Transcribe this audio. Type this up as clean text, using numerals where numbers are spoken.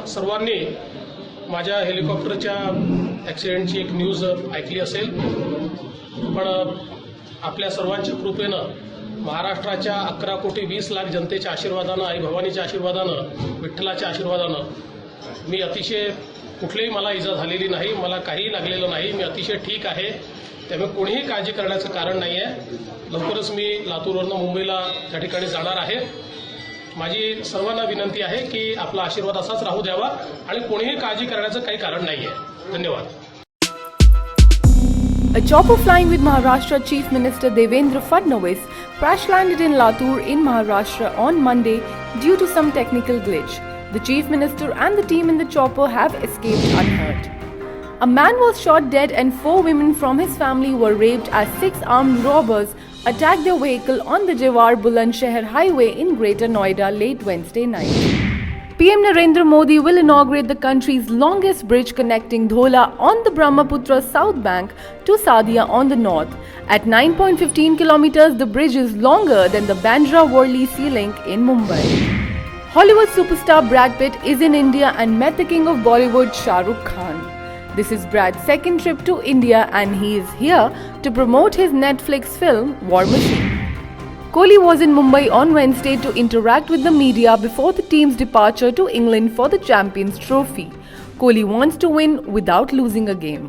सर्वांनी माझ्या हेलिकॉप्टरच्या ॲक्सिडेंटची एक न्यूज ऐकली असेल, पण आपल्या सर्वांच्या कृपेनं, महाराष्ट्राच्या 11 कोटी 20 लाख जनतेच्या आशीर्वादानं, आई भवानीच्या आशीर्वादानं, विठ्ठलाच्या आशीर्वादानं मी अतिशय कुठलीही मला इजा झालेली नाही, मला काहीही लागलेलं नाही, मी अतिशय ठीक आहे. त्यामुळे कोणीही काळजी करण्याचं कारण नाही आहे. लवकरच मी लातूरवरून मुंबईला त्या ठिकाणी जाणार आहे. माझी सर्वांना विनंती आहे की आपला आशीर्वाद असाच राहू द्यावा आणि कोणीही काळजी करण्याचं काही कारण नाही आहे. धन्यवाद. A chopper flying with Maharashtra Chief Minister Devendra Fadnavis crash landed in Latur in Maharashtra on Monday due to some technical glitch. The Chief Minister and the team in the chopper have escaped unhurt. A man was shot dead and 4 women from his family were raped as 6 armed robbers attacked their vehicle on the Jewar Bulandshahr Highway in Greater Noida late Wednesday night. PM Narendra Modi will inaugurate the country's longest bridge connecting Dhola on the Brahmaputra south bank to Sadia on the north. At 9.15 kilometers, the bridge is longer than the Bandra-Worli Sea Link in Mumbai. Hollywood superstar Brad Pitt is in India and met the king of Bollywood, Shah Rukh Khan. This is Brad's second trip to India and he is here to promote his Netflix film War Machine. Kohli was in Mumbai on Wednesday to interact with the media before the team's departure to England for the Champions Trophy. Kohli wants to win without losing a game.